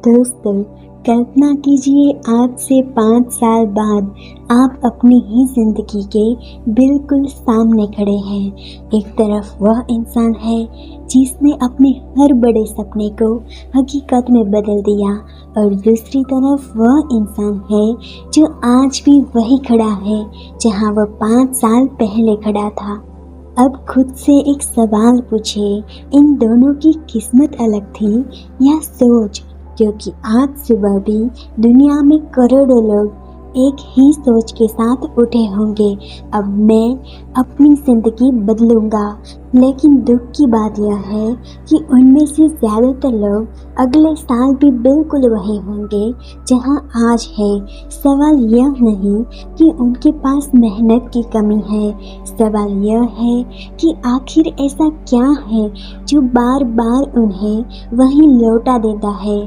दोस्तों, कल्पना कीजिए आज से 5 साल बाद आप अपनी ही ज़िंदगी के बिल्कुल सामने खड़े हैं। एक तरफ वह इंसान है जिसने अपने हर बड़े सपने को हकीकत में बदल दिया और दूसरी तरफ वह इंसान है जो आज भी वही खड़ा है जहां वह 5 साल पहले खड़ा था। अब खुद से एक सवाल पूछिए, इन दोनों की किस्मत अलग थी या सोच? क्योंकि आज सुबह भी दुनिया में करोड़ों लोग एक ही सोच के साथ उठे होंगे, अब मैं अपनी ज़िंदगी बदलूंगा। लेकिन दुख की बात यह है कि उनमें से ज़्यादातर लोग अगले साल भी बिल्कुल वही होंगे जहां आज है। सवाल यह नहीं कि उनके पास मेहनत की कमी है, सवाल यह है कि आखिर ऐसा क्या है जो बार बार उन्हें वहीं लौटा देता है।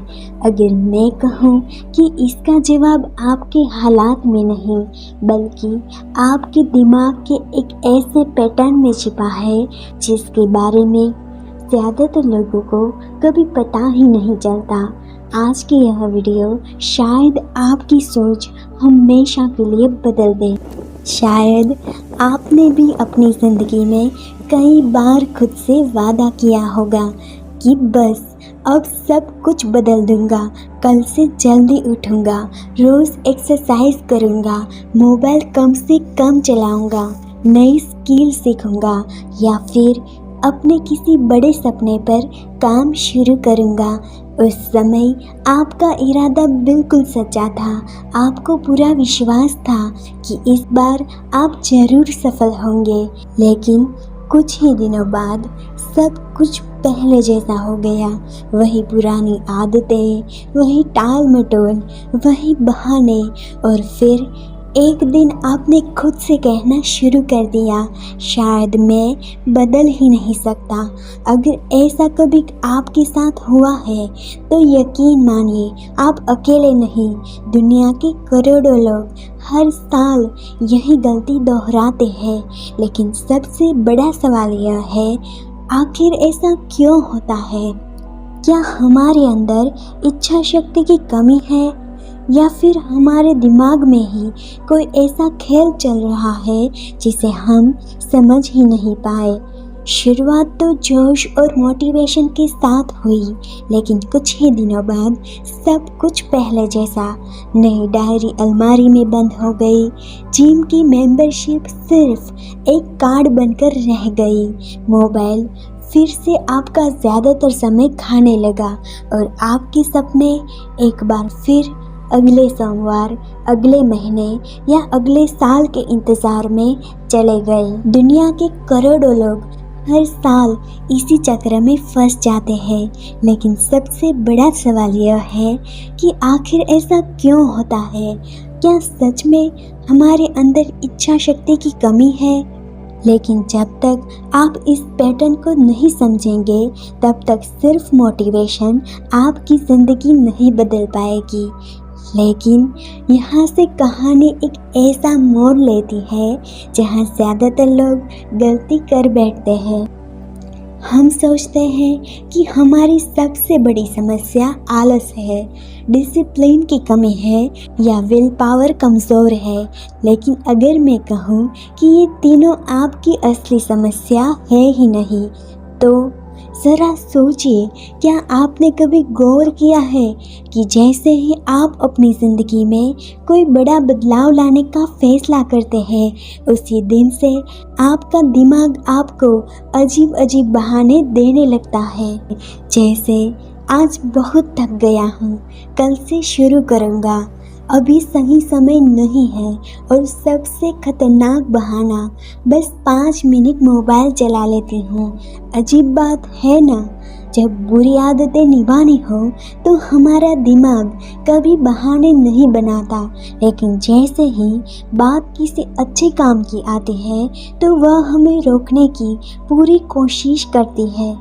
अगर मैं कहूँ कि इसका जवाब आपके हालात में नहीं बल्कि आपके दिमाग के एक ऐसे पैटर्न में छिपा है जिसके बारे में ज़्यादातर लोगों को कभी पता ही नहीं चलता। आज की यह वीडियो शायद आपकी सोच हमेशा के लिए बदल दे। शायद आपने भी अपनी ज़िंदगी में कई बार खुद से वादा किया होगा कि बस अब सब कुछ बदल दूंगा, कल से जल्दी उठूंगा, रोज़ एक्सरसाइज करूंगा, मोबाइल कम से कम चलाऊंगा, नई स्किल सीखूंगा या फिर अपने किसी बड़े सपने पर काम शुरू करूंगा। उस समय आपका इरादा बिल्कुल सच्चा था, आपको पूरा विश्वास था कि इस बार आप जरूर सफल होंगे। लेकिन कुछ ही दिनों बाद सब कुछ पहले जैसा हो गया। वही पुरानी आदतें, वही टाल मटोल, वही बहाने और फिर एक दिन आपने खुद से कहना शुरू कर दिया, शायद मैं बदल ही नहीं सकता। अगर ऐसा कभी आपके साथ हुआ है तो यकीन मानिए आप अकेले नहीं, दुनिया के करोड़ों लोग हर साल यही गलती दोहराते हैं। लेकिन सबसे बड़ा सवाल यह है, आखिर ऐसा क्यों होता है? क्या हमारे अंदर इच्छा शक्ति की कमी है या फिर हमारे दिमाग में ही कोई ऐसा खेल चल रहा है जिसे हम समझ ही नहीं पाए? शुरुआत तो जोश और मोटिवेशन के साथ हुई, लेकिन कुछ ही दिनों बाद सब कुछ पहले जैसा। नई डायरी अलमारी में बंद हो गई, जिम की मेंबरशिप सिर्फ एक कार्ड बनकर रह गई, मोबाइल फिर से आपका ज़्यादातर समय खाने लगा और आपके सपने एक बार फिर अगले सोमवार, अगले महीने या अगले साल के इंतज़ार में चले गए। दुनिया के करोड़ों लोग हर साल इसी चक्र में फंस जाते हैं। लेकिन सबसे बड़ा सवाल यह है कि आखिर ऐसा क्यों होता है? क्या सच में हमारे अंदर इच्छा शक्ति की कमी है? लेकिन जब तक आप इस पैटर्न को नहीं समझेंगे तब तक सिर्फ मोटिवेशन आपकी ज़िंदगी नहीं बदल पाएगी। लेकिन यहाँ से कहानी एक ऐसा मोड़ लेती है जहाँ ज़्यादातर लोग गलती कर बैठते हैं। हम सोचते हैं कि हमारी सबसे बड़ी समस्या आलस है, डिसिप्लिन की कमी है या विल पावर कमज़ोर है। लेकिन अगर मैं कहूँ कि ये तीनों आपकी असली समस्या है ही नहीं, तो ज़रा सोचिए, क्या आपने कभी गौर किया है कि जैसे ही आप अपनी ज़िंदगी में कोई बड़ा बदलाव लाने का फैसला करते हैं, उसी दिन से आपका दिमाग आपको अजीब अजीब बहाने देने लगता है। जैसे आज बहुत थक गया हूँ, कल से शुरू करूँगा, अभी सही समय नहीं है, और सबसे खतरनाक बहाना, बस 5 मिनट मोबाइल चला लेती हूँ। अजीब बात है ना, जब बुरी आदतें निभानी हो तो हमारा दिमाग कभी बहाने नहीं बनाता, लेकिन जैसे ही बात किसी अच्छे काम की आती है तो वह हमें रोकने की पूरी कोशिश करती है।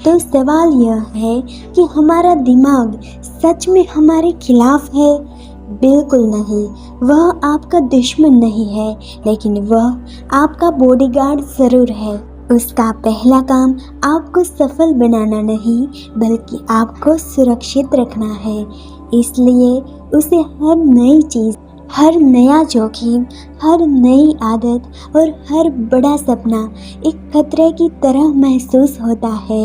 तो सवाल यह है कि हमारा दिमाग सच में हमारे खिलाफ है? बिल्कुल नहीं, वह आपका दुश्मन नहीं है, लेकिन वह आपका बॉडीगार्ड ज़रूर है। उसका पहला काम आपको सफल बनाना नहीं, बल्कि आपको सुरक्षित रखना है। इसलिए उसे हर नई चीज़, हर नया जोखिम, हर नई आदत और हर बड़ा सपना एक खतरे की तरह महसूस होता है।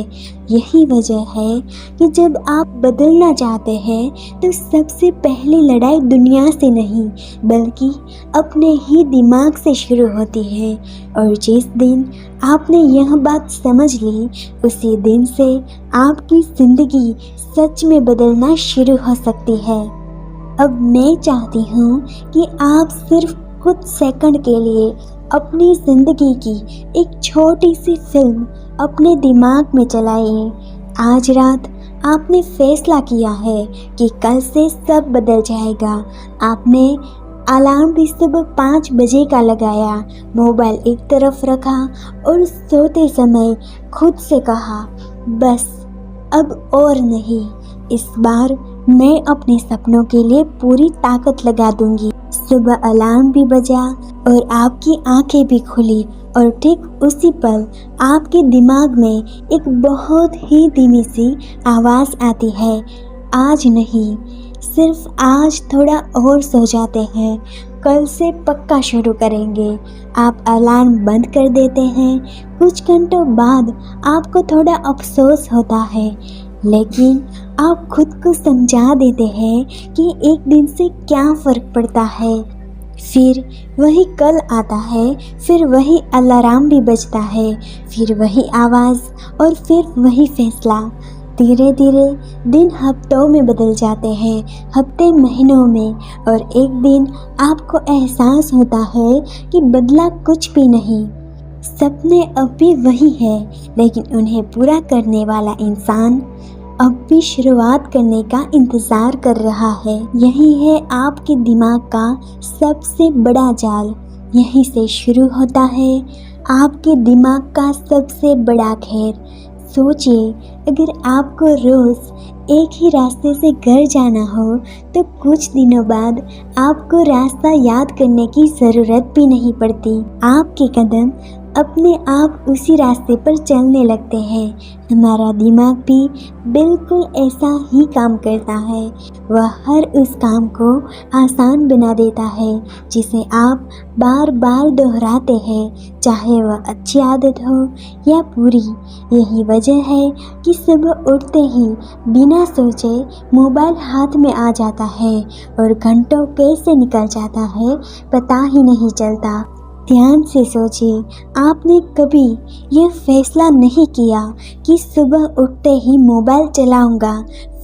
यही वजह है कि जब आप बदलना चाहते हैं तो सबसे पहली लड़ाई दुनिया से नहीं, बल्कि अपने ही दिमाग से शुरू होती है। और जिस दिन आपने यह बात समझ ली, उसी दिन से आपकी ज़िंदगी सच में बदलना शुरू हो सकती है। अब मैं चाहती हूँ कि आप सिर्फ कुछ सेकंड के लिए अपनी ज़िंदगी की एक छोटी सी फिल्म अपने दिमाग में चलाइए। आज रात आपने फैसला किया है कि कल से सब बदल जाएगा। आपने अलार्म भी सुबह 5 बजे का लगाया, मोबाइल एक तरफ रखा और सोते समय खुद से कहा, बस अब और नहीं, इस बार मैं अपने सपनों के लिए पूरी ताकत लगा दूंगी। सुबह अलार्म भी बजा और आपकी आंखें भी खुली और ठीक उसी पल आपके दिमाग में एक बहुत ही धीमी सी आवाज़ आती है, आज नहीं, सिर्फ आज थोड़ा और सो जाते हैं, कल से पक्का शुरू करेंगे। आप अलार्म बंद कर देते हैं। कुछ घंटों बाद आपको थोड़ा अफसोस होता है, लेकिन आप खुद को समझा देते हैं कि एक दिन से क्या फ़र्क पड़ता है। फिर वही कल आता है, फिर वही अलार्म भी बजता है, फिर वही आवाज़ और फिर वही फैसला। धीरे धीरे दिन हफ्तों में बदल जाते हैं, हफ्ते महीनों में, और एक दिन आपको एहसास होता है कि बदला कुछ भी नहीं। सपने अब भी वही है, लेकिन उन्हें पूरा करने वाला इंसान अब भी शुरुआत करने का इंतज़ार कर रहा है। यही है आपके दिमाग का सबसे बड़ा जाल। यहीं से शुरू होता है आपके दिमाग का सबसे बड़ा खेल। सोचिए, अगर आपको रोज़ एक ही रास्ते से घर जाना हो तो कुछ दिनों बाद आपको रास्ता याद करने की ज़रूरत भी नहीं पड़ती। आपके कदम अपने आप उसी रास्ते पर चलने लगते हैं। हमारा दिमाग भी बिल्कुल ऐसा ही काम करता है। वह हर उस काम को आसान बना देता है जिसे आप बार बार दोहराते हैं, चाहे वह अच्छी आदत हो या बुरी। यही वजह है कि सुबह उठते ही बिना सोचे मोबाइल हाथ में आ जाता है और घंटों कैसे निकल जाता है पता ही नहीं चलता। ध्यान से सोचिए, आपने कभी यह फैसला नहीं किया कि सुबह उठते ही मोबाइल चलाऊंगा,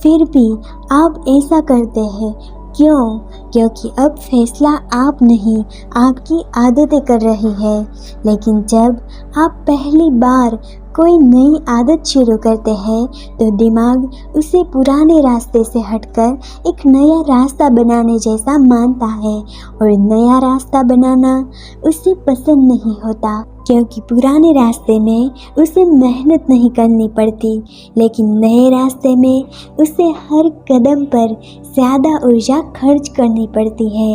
फिर भी आप ऐसा करते हैं। क्यों? क्योंकि अब फैसला आप नहीं, आपकी आदतें कर रही है। लेकिन जब आप पहली बार कोई नई आदत शुरू करते हैं तो दिमाग उसे पुराने रास्ते से हटकर एक नया रास्ता बनाने जैसा मानता है, और नया रास्ता बनाना उसे पसंद नहीं होता, क्योंकि पुराने रास्ते में उसे मेहनत नहीं करनी पड़ती, लेकिन नए रास्ते में उसे हर कदम पर ज़्यादा ऊर्जा खर्च करनी पड़ती है।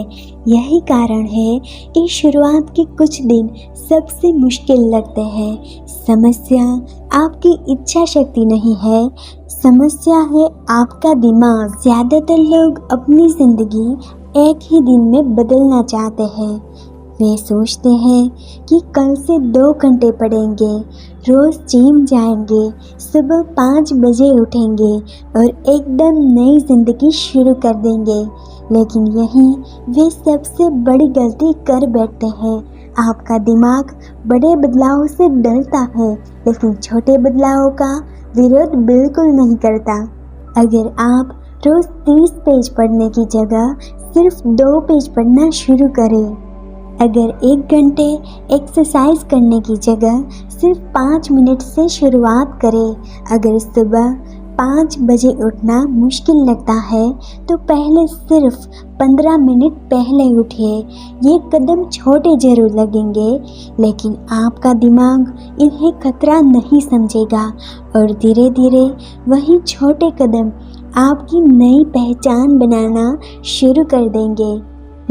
यही कारण है कि शुरुआत के कुछ दिन सबसे मुश्किल लगते हैं। समस्या आपकी इच्छा शक्ति नहीं है, समस्या है आपका दिमाग। ज़्यादातर लोग अपनी ज़िंदगी एक ही दिन में बदलना चाहते हैं। वे सोचते हैं कि कल से 2 घंटे पढ़ेंगे, रोज़ जिम जाएंगे, सुबह 5 बजे उठेंगे और एकदम नई ज़िंदगी शुरू कर देंगे। लेकिन यही वे सबसे बड़ी गलती कर बैठते हैं। आपका दिमाग बड़े बदलावों से डरता है, लेकिन छोटे बदलावों का विरोध बिल्कुल नहीं करता। अगर आप रोज़ 30 पेज पढ़ने की जगह सिर्फ 2 पेज पढ़ना शुरू करें, अगर 1 घंटे एक्सरसाइज करने की जगह सिर्फ 5 मिनट से शुरुआत करें, अगर सुबह 5 बजे उठना मुश्किल लगता है तो पहले सिर्फ 15 मिनट पहले उठिए। ये कदम छोटे जरूर लगेंगे, लेकिन आपका दिमाग इन्हें खतरा नहीं समझेगा और धीरे धीरे वही छोटे कदम आपकी नई पहचान बनाना शुरू कर देंगे।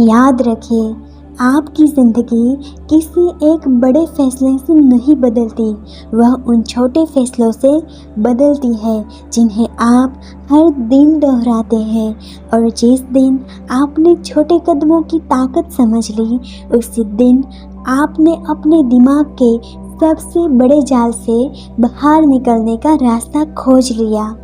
याद रखिए, आपकी ज़िंदगी किसी एक बड़े फैसले से नहीं बदलती, वह उन छोटे फैसलों से बदलती है जिन्हें आप हर दिन दोहराते हैं। और जिस दिन आपने छोटे कदमों की ताकत समझ ली, उसी दिन आपने अपने दिमाग के सबसे बड़े जाल से बाहर निकलने का रास्ता खोज लिया।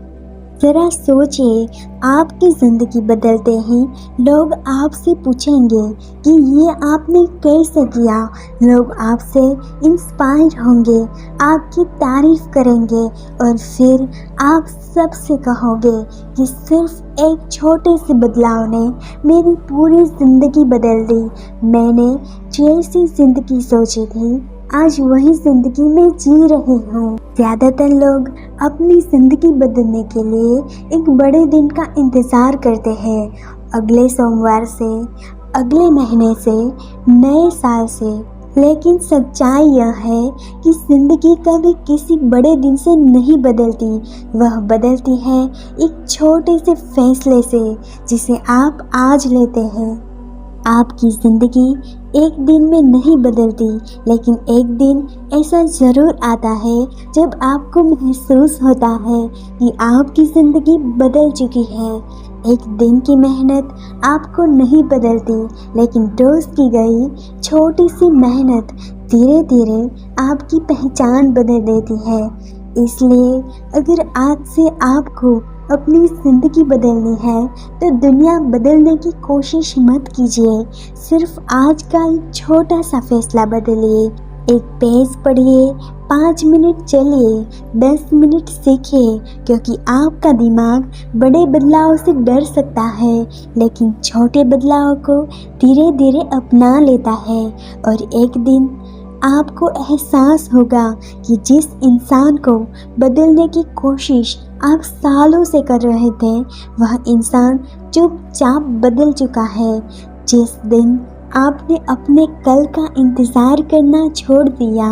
ज़रा सोचिए, आपकी ज़िंदगी बदलते ही लोग आपसे पूछेंगे कि ये आपने कैसे किया। लोग आपसे इंस्पायर होंगे, आपकी तारीफ़ करेंगे और फिर आप सबसे कहोगे कि सिर्फ एक छोटे से बदलाव ने मेरी पूरी ज़िंदगी बदल दी। मैंने जैसी ज़िंदगी सोची थी, आज वही ज़िंदगी मैं जी रही हूँ। ज़्यादातर लोग अपनी ज़िंदगी बदलने के लिए एक बड़े दिन का इंतज़ार करते हैं, अगले सोमवार से, अगले महीने से, नए साल से। लेकिन सच्चाई यह है कि ज़िंदगी कभी किसी बड़े दिन से नहीं बदलती, वह बदलती है एक छोटे से फैसले से जिसे आप आज लेते हैं। आपकी ज़िंदगी एक दिन में नहीं बदलती, लेकिन एक दिन ऐसा ज़रूर आता है जब आपको महसूस होता है कि आपकी ज़िंदगी बदल चुकी है। एक दिन की मेहनत आपको नहीं बदलती, लेकिन रोज़ की गई छोटी सी मेहनत धीरे धीरे आपकी पहचान बदल देती है। इसलिए अगर आज से आपको अपनी ज़िंदगी बदलनी है तो दुनिया बदलने की कोशिश मत कीजिए, सिर्फ आज का एक छोटा सा फैसला बदलिए। एक पेज पढ़िए, 5 मिनट चलिए, 10 मिनट सीखिए, क्योंकि आपका दिमाग बड़े बदलाव से डर सकता है, लेकिन छोटे बदलाव को धीरे धीरे अपना लेता है। और एक दिन आपको एहसास होगा कि जिस इंसान को बदलने की कोशिश आप सालों से कर रहे थे, वह इंसान चुपचाप बदल चुका है। जिस दिन आपने अपने कल का इंतज़ार करना छोड़ दिया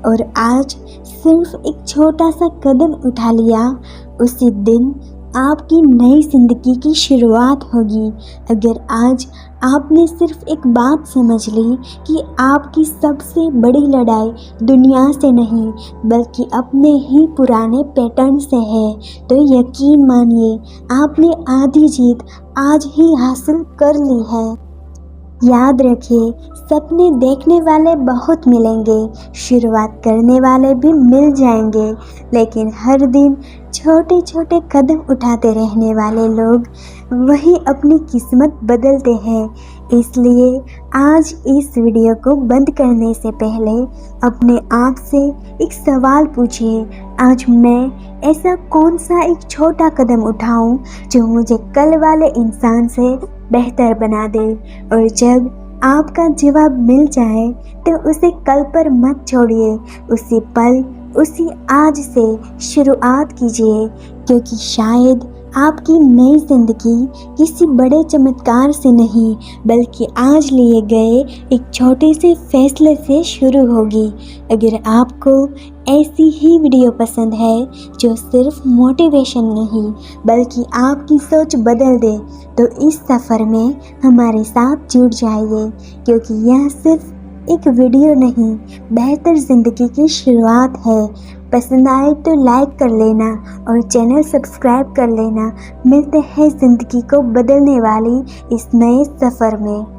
और आज सिर्फ एक छोटा सा कदम उठा लिया, उसी दिन आपकी नई ज़िंदगी की शुरुआत होगी। अगर आज आपने सिर्फ एक बात समझ ली कि आपकी सबसे बड़ी लड़ाई दुनिया से नहीं बल्कि अपने ही पुराने पैटर्न से है, तो यकीन मानिए आपने आधी जीत आज ही हासिल कर ली है। याद रखिए, सपने देखने वाले बहुत मिलेंगे, शुरुआत करने वाले भी मिल जाएंगे, लेकिन हर दिन छोटे छोटे कदम उठाते रहने वाले लोग वही अपनी किस्मत बदलते हैं। इसलिए आज इस वीडियो को बंद करने से पहले अपने आप से एक सवाल पूछिए, आज मैं ऐसा कौन सा एक छोटा कदम उठाऊं जो मुझे कल वाले इंसान से बेहतर बना दे। और जब आपका जवाब मिल जाए तो उसे कल पर मत छोड़िए, उसी पल उसी आज से शुरुआत कीजिए, क्योंकि शायद आपकी नई ज़िंदगी किसी बड़े चमत्कार से नहीं बल्कि आज लिए गए एक छोटे से फैसले से शुरू होगी। अगर आपको ऐसी ही वीडियो पसंद है जो सिर्फ मोटिवेशन नहीं बल्कि आपकी सोच बदल दे, तो इस सफ़र में हमारे साथ जुड़ जाइए, क्योंकि यह सिर्फ एक वीडियो नहीं, बेहतर ज़िंदगी की शुरुआत है। पसंद आए तो लाइक कर लेना और चैनल सब्सक्राइब कर लेना। मिलते हैं ज़िंदगी को बदलने वाली इस नए सफ़र में।